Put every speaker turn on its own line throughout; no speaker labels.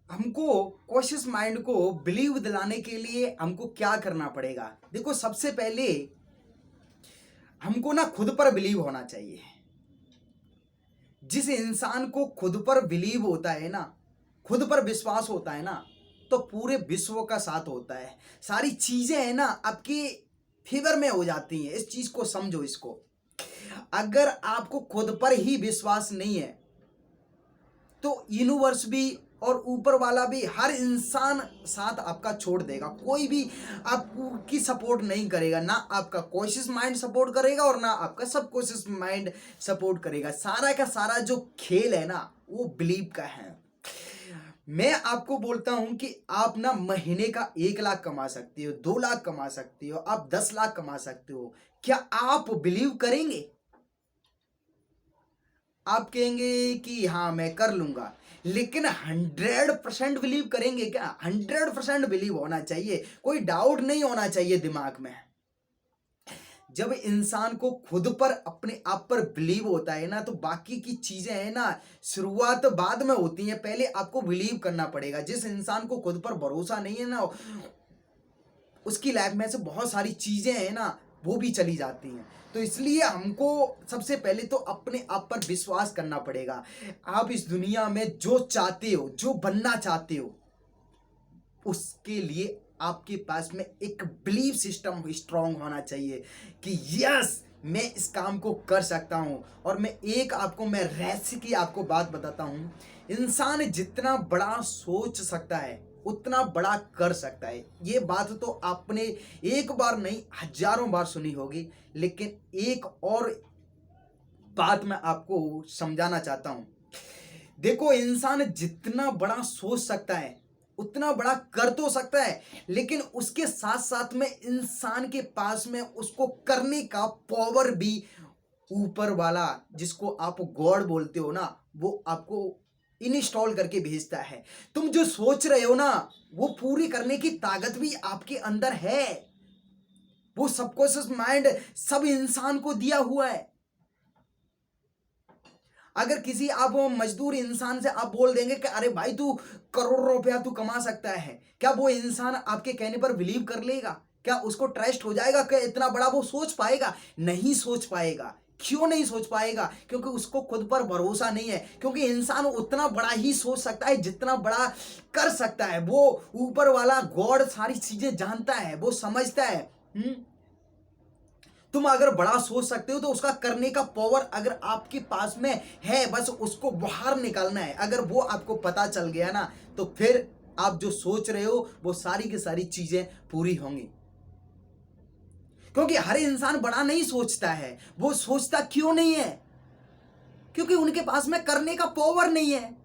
हमको cautious mind को believe दिलाने के लिए हमको क्या करना पड़ेगा? देखो, सबसे पहले हमको ना खुद पर बिलीव होना चाहिए। जिस इंसान को खुद पर बिलीव होता है ना, खुद पर विश्वास होता है ना, तो पूरे विश्व का साथ होता है। सारी चीजें है ना आपके फेवर में हो जाती हैं। इस चीज को समझो, इसको। अगर आपको खुद पर ही विश्वास नहीं है तो यूनिवर्स भी और ऊपर वाला भी, हर इंसान साथ आपका छोड़ देगा। कोई भी आपकी सपोर्ट नहीं करेगा। ना आपका कॉन्शियस माइंड सपोर्ट करेगा और ना आपका सबकॉन्शियस माइंड सपोर्ट करेगा। सारा का सारा जो खेल है ना, वो बिलीव का है। मैं आपको बोलता हूं कि आप ना महीने का 1 लाख कमा सकते हो, 2 लाख कमा सकते हो, आप 10 लाख कमा सकते हो। क्या आप बिलीव करेंगे? आप कहेंगे कि हाँ मैं कर लूंगा, लेकिन 100% बिलीव करेंगे क्या? 100% बिलीव होना चाहिए, कोई डाउट नहीं होना चाहिए दिमाग में। जब इंसान को खुद पर, अपने आप पर बिलीव होता है ना, तो बाकी की चीजें है ना, शुरुआत बाद में होती है। पहले आपको बिलीव करना पड़ेगा। जिस इंसान को खुद पर भरोसा नहीं है ना, उसकी लाइफ में से बहुत सारी चीजें हैं ना, वो भी चली जाती हैं। तो इसलिए हमको सबसे पहले तो अपने आप पर विश्वास करना पड़ेगा। आप इस दुनिया में जो चाहते हो, जो बनना चाहते हो, उसके लिए आपके पास में एक बिलीव सिस्टम स्ट्रांग होना चाहिए कि यस, मैं इस काम को कर सकता हूं। और मैं रेसिपी आपको बात बताता हूं। इंसान जितना बड़ा सोच सकता है, उतना बड़ा कर सकता है। ये बात तो आपने एक बार नहीं, हजारों बार सुनी होगी। लेकिन एक और बात मैं आपको समझाना चाहता हूं। देखो, इंसान जितना बड़ा सोच सकता है, उतना बड़ा कर तो सकता है, लेकिन उसके साथ साथ में इंसान के पास में उसको करने का पावर भी ऊपर वाला, जिसको आप गॉड बोलते हो ना, वो आपको इंस्टॉल करके भेजता है। तुम जो सोच रहे हो ना, वो पूरी करने की ताकत भी आपके अंदर है। वो सबकॉन्शियस माइंड सब इंसान को दिया हुआ है। अगर किसी आप मजदूर इंसान से आप बोल देंगे कि अरे भाई तू करोड़ों रुपया तू कमा सकता है, क्या वो इंसान आपके कहने पर बिलीव कर लेगा? क्या उसको ट्रस्ट हो जाएगा कि इतना बड़ा वो सोच पाएगा? नहीं सोच पाएगा। क्यों नहीं सोच पाएगा? क्योंकि उसको खुद पर भरोसा नहीं है। क्योंकि इंसान उतना बड़ा ही सोच सकता है जितना बड़ा कर सकता है। वो ऊपर वाला गॉड सारी चीजें जानता है, वो समझता है। तुम अगर बड़ा सोच सकते हो तो उसका करने का पावर अगर आपके पास में है, बस उसको बाहर निकालना है। अगर वो आपको पता चल गया ना, तो फिर आप जो सोच रहे हो वो सारी की सारी चीजें पूरी होंगी। क्योंकि हर इंसान बड़ा नहीं सोचता है। वो सोचता क्यों नहीं है? क्योंकि उनके पास में करने का पावर नहीं है।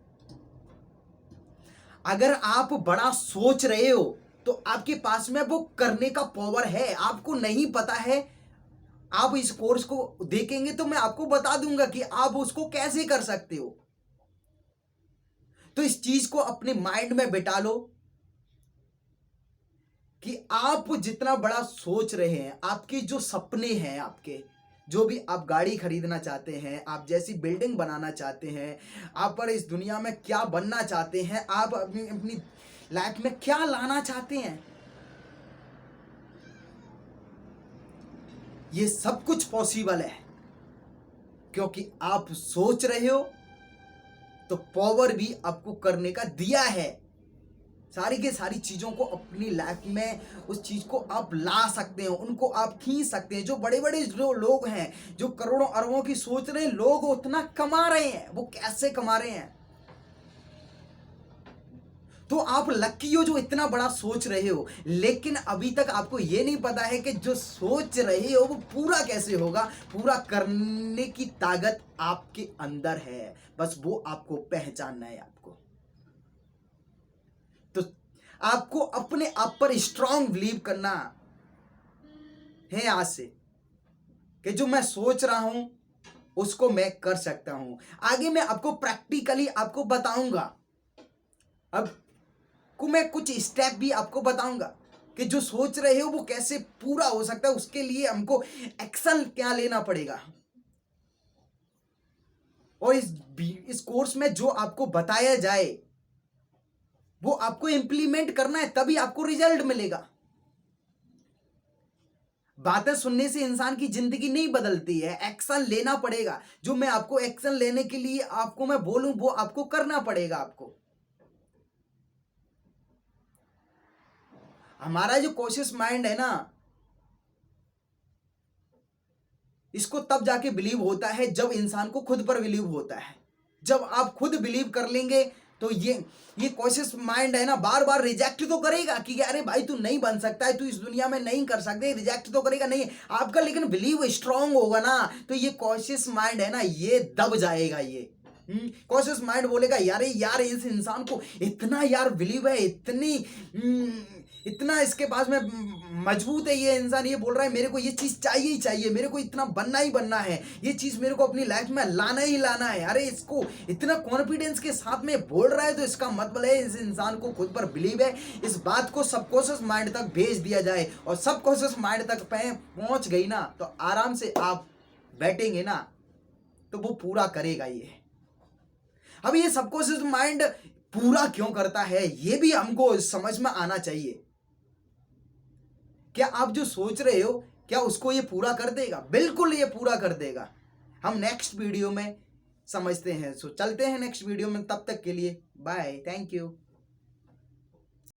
अगर आप बड़ा सोच रहे हो तो आपके पास में वो करने का पावर है। आपको नहीं पता है, आप इस कोर्स को देखेंगे तो मैं आपको बता दूंगा कि आप उसको कैसे कर सकते हो। तो इस चीज को अपने माइंड में बिठा लो कि आप जितना बड़ा सोच रहे हैं, आपके जो सपने हैं, आपके जो भी आप गाड़ी खरीदना चाहते हैं, आप जैसी बिल्डिंग बनाना चाहते हैं, आप पर इस दुनिया में क्या बनना चाहते हैं, आप अपनी अपनी लाइफ में क्या लाना चाहते हैं, ये सब कुछ पॉसिबल है। क्योंकि आप सोच रहे हो तो पावर भी आपको करने का दिया है। सारी के सारी चीजों को अपनी लाइफ में, उस चीज को आप ला सकते हो, उनको आप खींच सकते हैं। जो बड़े बड़े जो लोग हैं, जो करोड़ों अरबों की सोच रहे हैं, लोग उतना कमा रहे हैं। वो कैसे कमा रहे हैं? तो आप लकी हो जो इतना बड़ा सोच रहे हो। लेकिन अभी तक आपको ये नहीं पता है कि जो सोच रहे हो वो पूरा कैसे होगा। पूरा करने की ताकत आपके अंदर है, बस वो आपको पहचानना है। आपको तो आपको अपने आप पर स्ट्रांग बिलीव करना है आज से, कि जो मैं सोच रहा हूं उसको मैं कर सकता हूं। आगे मैं आपको प्रैक्टिकली आपको बताऊंगा। अब को मैं कुछ स्टेप भी आपको बताऊंगा कि जो सोच रहे हो वो कैसे पूरा हो सकता है। उसके लिए हमको एक्शन क्या लेना पड़ेगा। और इस कोर्स में जो आपको बताया जाए, वो आपको इंप्लीमेंट करना है, तभी आपको रिजल्ट मिलेगा। बातें सुनने से इंसान की जिंदगी नहीं बदलती है, एक्शन लेना पड़ेगा। जो मैं आपको एक्शन लेने के लिए आपको मैं बोलूं वो आपको करना पड़ेगा। आपको हमारा जो कॉशियस माइंड है ना, इसको तब जाके बिलीव होता है जब इंसान को खुद पर बिलीव होता है। जब आप खुद बिलीव कर लेंगे तो ये कॉशियस माइंड है ना, बार बार रिजेक्ट तो करेगा कि अरे भाई तू नहीं बन सकता है, तू इस दुनिया में नहीं कर सकते, रिजेक्ट तो करेगा नहीं आपका, लेकिन बिलीव स्ट्रांग होगा ना, तो ये कॉशियस माइंड है ना ये दब जाएगा। ये कॉशियस माइंड बोलेगा यार यार इस इंसान को इतना यार बिलीव है, इतना इसके पास में मजबूत है ये इंसान, ये बोल रहा है मेरे को ये चीज चाहिए ही चाहिए, मेरे को इतना बनना ही बनना है, ये चीज मेरे को अपनी लाइफ में लाना ही लाना है। अरे इसको इतना कॉन्फिडेंस के साथ में बोल रहा है तो इसका मतलब है इस इंसान को खुद पर बिलीव है। इस बात को सबकॉन्शियस माइंड तक भेज दिया जाए और सबकॉन्शियस माइंड तक पहुंच गई ना तो आराम से आप बैठेंगे ना तो वो पूरा करेगा ये। अब ये सबकॉन्शियस माइंड पूरा क्यों करता है ये भी हमको समझ में आना चाहिए। क्या आप जो सोच रहे हो क्या उसको ये पूरा कर देगा? बिल्कुल ये पूरा कर देगा। हम नेक्स्ट वीडियो में समझते हैं। सो चलते हैं नेक्स्ट वीडियो में, तब तक के लिए बाय, थैंक यू।